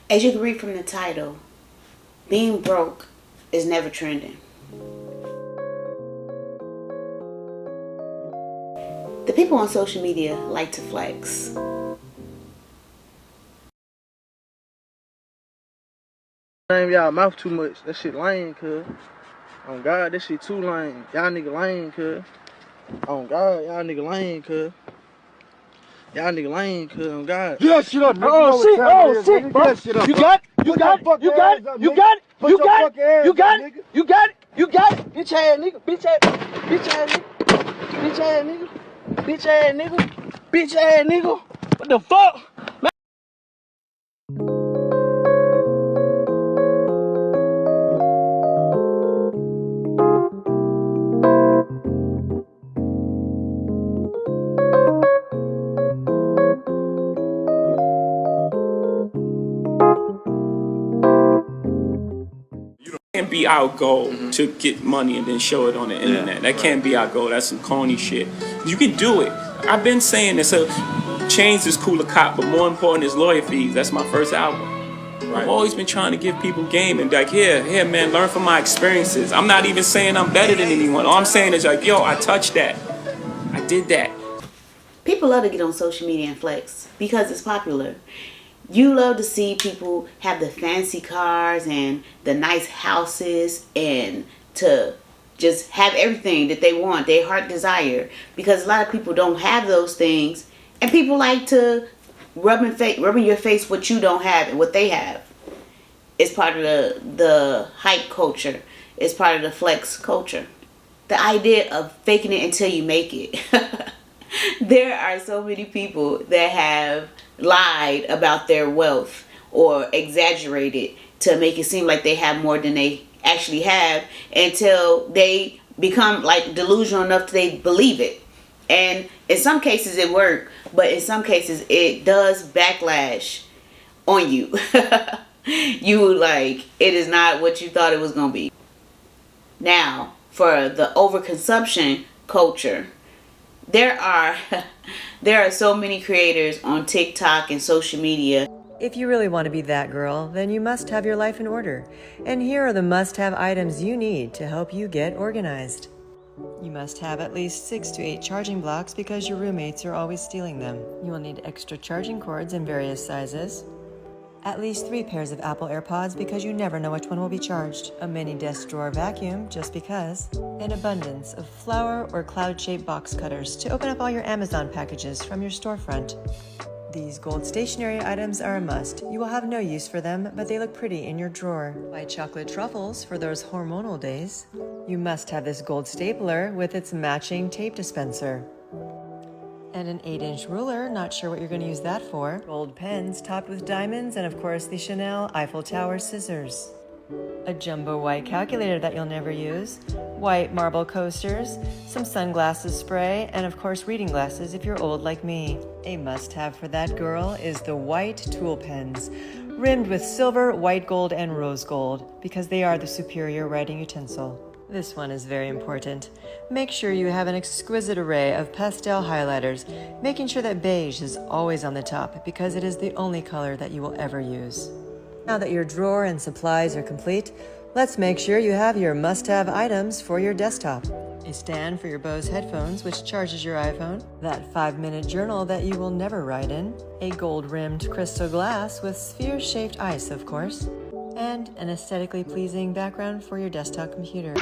As you can read from the title, being broke is never trending. The people on social media like to flex. Name y'all mouth too much. That shit lame, cuz. On God, that shit too lame. Y'all nigga lame, cuz. On God, y'all nigga lame, cuz. Y'all nigga lame, cuz. On God. Get that shit up, nigga. Oh shit, oh shit, bro. You got it, you got it, you got it, you got it, you got it, you got it, you got it, you got it. Bitch ass nigga, bitch ass nigga, bitch ass nigga, bitch ass nigga, bitch ass nigga. What the fuck? Can't be our goal to get money and then show it on the internet. That can't be our goal. That's some corny shit. You can do it. I've been saying this. Change is cool to cop, but more important is lawyer fees. That's my first album. Right. I've always been trying to give people game and like, here, man, learn from my experiences. I'm not even saying I'm better than anyone. All I'm saying is like, yo, I touched that. I did that. People love to get on social media and flex because it's popular. You love to see people have the fancy cars and the nice houses and to just have everything that they want, their heart desire. Because a lot of people don't have those things, and people like to rub in your face what you don't have and what they have. It's part of the hype culture. It's part of the flex culture. The idea of faking it until you make it. There are so many people that have lied about their wealth or exaggerated to make it seem like they have more than they actually have until they become like delusional enough they believe it. And in some cases it works, but in some cases it does backlash on you. You like, it is not what you thought it was going to be. Now, for the overconsumption culture, there are so many creators on TikTok and social media. If you really want to be that girl, then you must have your life in order. And here are the must-have items you need to help you get organized. You must have at least 6 to 8 charging blocks because your roommates are always stealing them. You will need extra charging cords in various sizes. At least 3 pairs of Apple AirPods because you never know which one will be charged. A mini desk drawer vacuum just because. An abundance of flower or cloud-shaped box cutters to open up all your Amazon packages from your storefront. These gold stationery items are a must. You will have no use for them, but they look pretty in your drawer. White chocolate truffles for those hormonal days. You must have this gold stapler with its matching tape dispenser. And an 8-inch ruler, not sure what you're going to use that for. Gold pens topped with diamonds, and of course the Chanel Eiffel Tower scissors. A jumbo white calculator that you'll never use. White marble coasters, some sunglasses spray, and of course reading glasses if you're old like me. A must-have for that girl is the white tool pens, rimmed with silver, white gold, and rose gold, because they are the superior writing utensil. This one is very important. Make sure you have an exquisite array of pastel highlighters, making sure that beige is always on the top because it is the only color that you will ever use. Now that your drawer and supplies are complete, let's make sure you have your must-have items for your desktop. A stand for your Bose headphones, which charges your iPhone. That 5-minute journal that you will never write in. A gold-rimmed crystal glass with sphere-shaped ice, of course. And an aesthetically pleasing background for your desktop computer.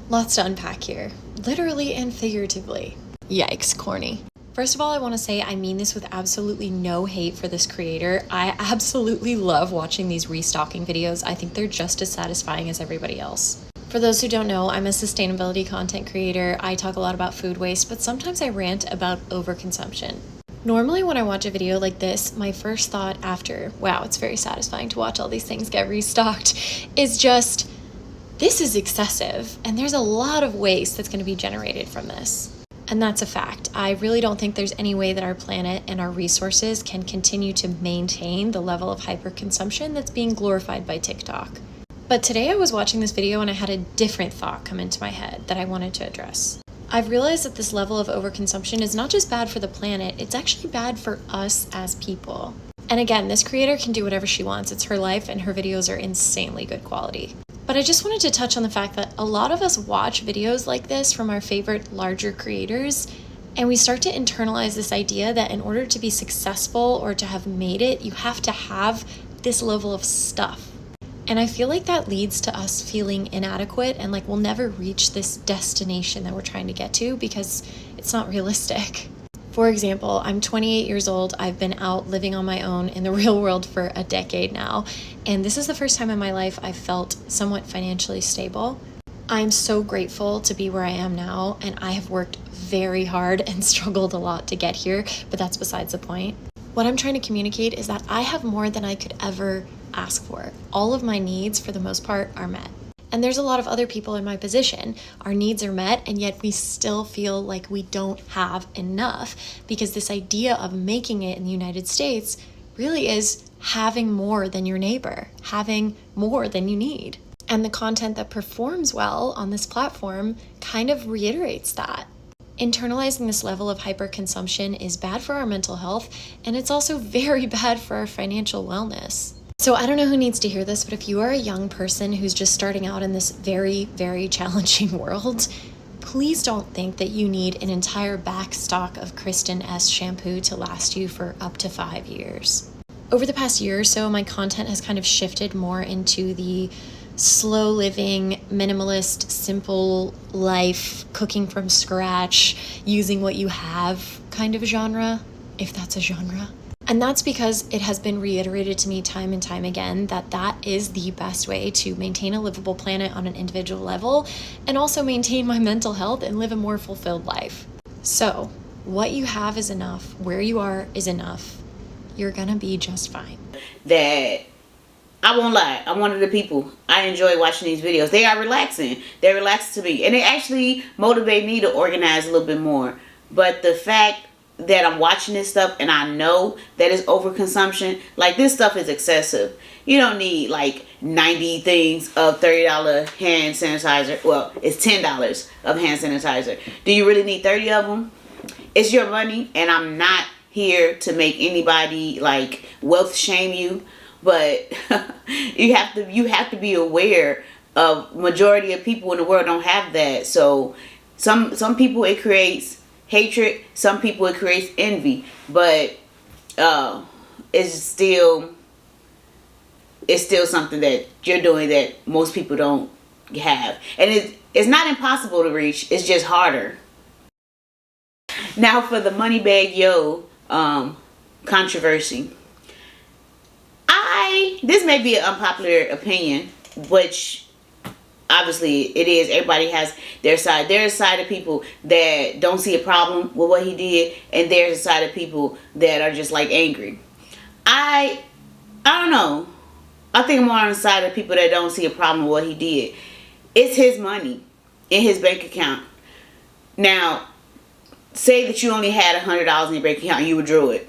Lots to unpack here, literally and figuratively. Yikes, corny. First of all, I want to say I mean this with absolutely no hate for this creator. I absolutely love watching these restocking videos. I think they're just as satisfying as everybody else. For those who don't know, I'm a sustainability content creator. I talk a lot about food waste, but sometimes I rant about overconsumption. Normally when I watch a video like this, my first thought after, wow, it's very satisfying to watch all these things get restocked, is just, this is excessive, and there's a lot of waste that's going to be generated from this. And that's a fact. I really don't think there's any way that our planet and our resources can continue to maintain the level of hyperconsumption that's being glorified by TikTok. But today I was watching this video and I had a different thought come into my head that I wanted to address. I've realized that this level of overconsumption is not just bad for the planet, it's actually bad for us as people. And again, this creator can do whatever she wants. It's her life and her videos are insanely good quality. But I just wanted to touch on the fact that a lot of us watch videos like this from our favorite larger creators, and we start to internalize this idea that in order to be successful or to have made it, you have to have this level of stuff. And I feel like that leads to us feeling inadequate and like we'll never reach this destination that we're trying to get to because it's not realistic. For example, I'm 28 years old. I've been out living on my own in the real world for a decade now. And this is the first time in my life I've felt somewhat financially stable. I'm so grateful to be where I am now. And I have worked very hard and struggled a lot to get here, but that's besides the point. What I'm trying to communicate is that I have more than I could ever ask for. All of my needs, for the most part, are met. And there's a lot of other people in my position. Our needs are met, and yet we still feel like we don't have enough because this idea of making it in the United States really is having more than your neighbor, having more than you need. And the content that performs well on this platform kind of reiterates that. Internalizing this level of hyperconsumption is bad for our mental health, and it's also very bad for our financial wellness. So I don't know who needs to hear this, but if you are a young person who's just starting out in this very, very challenging world, please don't think that you need an entire back stock of Kristen S shampoo to last you for up to 5 years. Over the past year or so, my content has kind of shifted more into the slow living, minimalist, simple life, cooking from scratch, using what you have kind of genre, if that's a genre. And that's because it has been reiterated to me time and time again that that is the best way to maintain a livable planet on an individual level and also maintain my mental health and live a more fulfilled life. So, what you have is enough. Where you are is enough. You're gonna be just fine. That I won't lie, I'm one of the people. I enjoy watching these videos. They are relaxing. They're relaxing to me. And they actually motivate me to organize a little bit more. But the fact that I'm watching this stuff and I know that it's overconsumption, like this stuff is excessive. You don't need like 90 things of $30 hand sanitizer. Well, it's $10 of hand sanitizer. Do you really need 30 of them? It's your money, and I'm not here to make anybody like wealth shame you, but you have to be aware of majority of people in the world don't have that. So some people it creates hatred, some people it creates envy, but it's still something that you're doing that most people don't have, and it's not impossible to reach. It's just harder. Now for the money bag yo controversy. This may be an unpopular opinion, which obviously it is. Everybody has their side. There's a side of people that don't see a problem with what he did, and there's a side of people that are just like angry. I don't know. I think I'm more on the side of people that don't see a problem with what he did. It's his money in his bank account. Now, say that you only had $100 in your bank account and you withdrew it,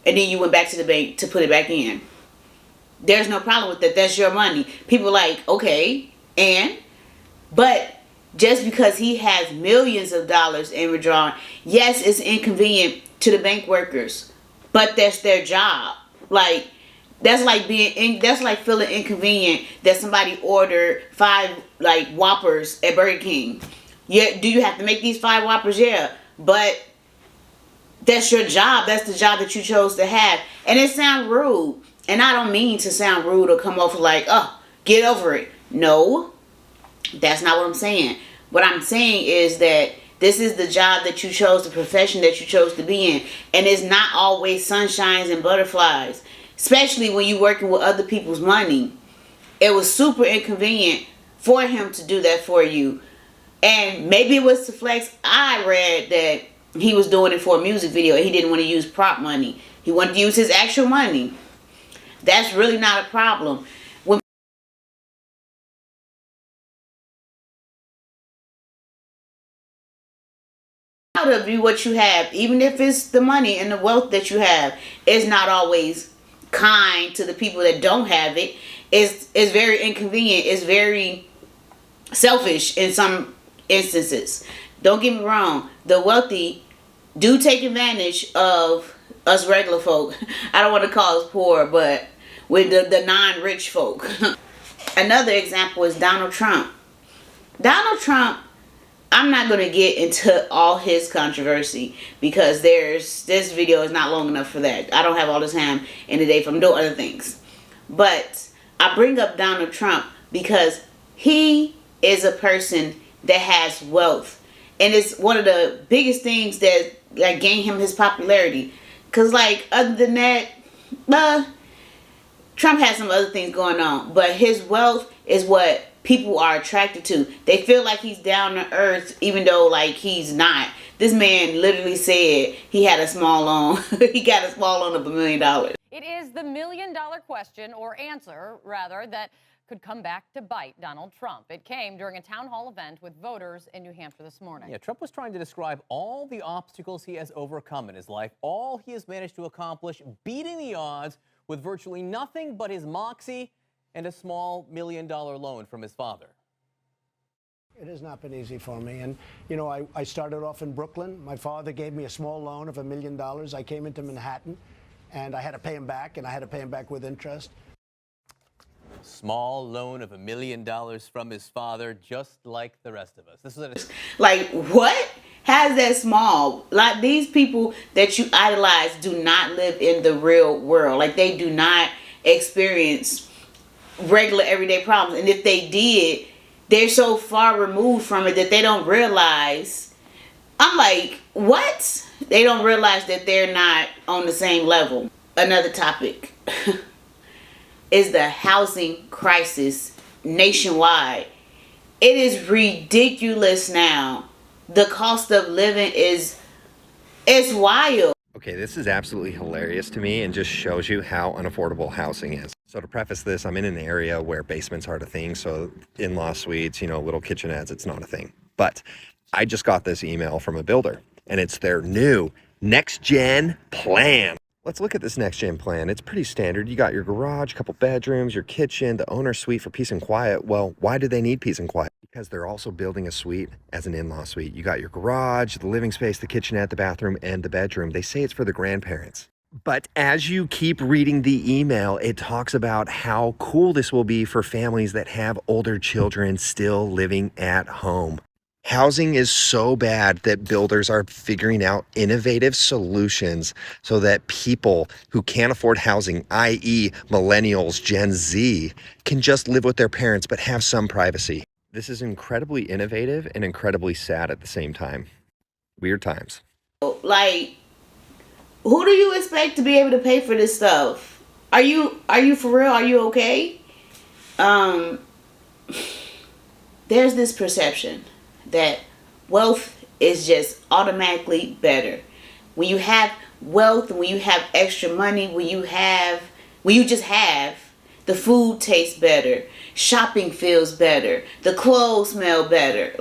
and then you went back to the bank to put it back in. There's no problem with that. That's your money. People like, okay, but just because he has millions of dollars in withdrawal, yes, it's inconvenient to the bank workers, but that's their job. Like, that's like feeling inconvenient that somebody ordered 5 like Whoppers at Burger King. Yeah, do you have to make these 5 Whoppers? Yeah, but that's your job. That's the job that you chose to have. And it sounds rude. And I don't mean to sound rude or come off like, oh, get over it. No, that's not what I'm saying. What I'm saying is that this is the job that you chose, the profession that you chose to be in. And it's not always sunshines and butterflies, especially when you're working with other people's money. It was super inconvenient for him to do that for you. And maybe it was to flex. I read that he was doing it for a music video and he didn't want to use prop money. He wanted to use his actual money. That's really not a problem. When out of you what you have, even if it's the money and the wealth that you have, is not always kind to the people that don't have it. It's very inconvenient. It's very selfish in some instances. Don't get me wrong. The wealthy do take advantage of us regular folk. I don't want to call us poor, but with the non-rich folk. Another example is Donald Trump. Donald Trump, I'm not going to get into all his controversy because this video is not long enough for that. I don't have all the time in the day from doing other things. But I bring up Donald Trump because he is a person that has wealth. And it's one of the biggest things that gained him his popularity. Because other than that, Trump has some other things going on, but his wealth is what people are attracted to. They feel like he's down to earth, even though he's not. This man literally said he had a small loan. He got a small loan of $1 million. It is the $1 million question, or answer rather, that could come back to bite Donald Trump. It came during a town hall event with voters in New Hampshire this morning. Yeah, Trump was trying to describe all the obstacles he has overcome in his life, all he has managed to accomplish, beating the odds with virtually nothing but his moxie and a small $1 million loan from his father. It has not been easy for me. And, you know, I started off in Brooklyn. My father gave me a small loan of $1 million. I came into Manhattan, and I had to pay him back, and I had to pay him back with interest. Small loan of $1 million from his father, just like the rest of us. This is what? How's that small? These people that you idolize do not live in the real world. They do not experience regular everyday problems. And if they did, they're so far removed from it that they don't realize. I'm like, what? They don't realize that they're not on the same level. Another topic is the housing crisis nationwide. It is ridiculous now. The cost of living is wild. Okay, this is absolutely hilarious to me and just shows you how unaffordable housing is. So to preface this, I'm in an area where basements aren't a thing. So in-law suites, little kitchenettes, it's not a thing. But I just got this email from a builder and it's their new next-gen plan. Let's look at this next-gen plan. It's pretty standard. You got your garage, couple bedrooms, your kitchen, the owner's suite for peace and quiet. Well, why do they need peace and quiet? Because they're also building a suite as an in-law suite. You got your garage, the living space, the kitchenette, the bathroom, and the bedroom. They say it's for the grandparents. But as you keep reading the email, it talks about how cool this will be for families that have older children still living at home. Housing is so bad that builders are figuring out innovative solutions so that people who can't afford housing, i.e. millennials, Gen Z, can just live with their parents but have some privacy. This is incredibly innovative and incredibly sad at the same time. Weird times. Who do you expect to be able to pay for this stuff? Are you for real? Are you okay? There's this perception that wealth is just automatically better. When you have wealth, when you have extra money, when you just have, the food tastes better, shopping feels better, the clothes smell better,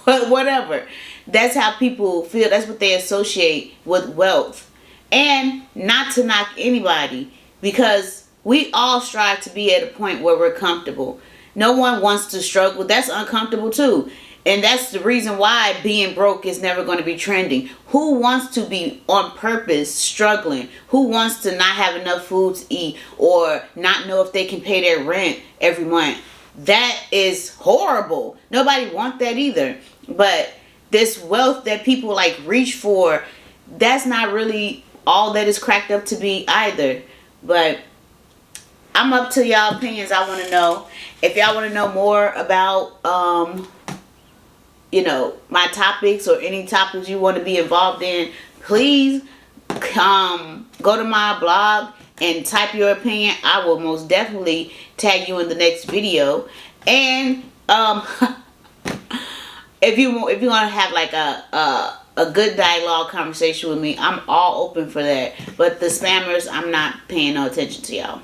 whatever. That's how people feel. That's what they associate with wealth. And not to knock anybody, because we all strive to be at a point where we're comfortable. No one wants to struggle. That's uncomfortable too. And that's the reason why being broke is never going to be trending. Who wants to be on purpose struggling? Who wants to not have enough food to eat or not know if they can pay their rent every month? That is horrible. Nobody wants that either. But this wealth that people reach for, that's not really all that is cracked up to be either. But I'm up to y'all opinions. I want to know. If y'all want to know more about my topics or any topics you want to be involved in, please go to my blog and type your opinion. I will most definitely tag you in the next video. And if you want to have a good dialogue conversation with me, I'm all open for that. But the spammers, I'm not paying no attention to y'all.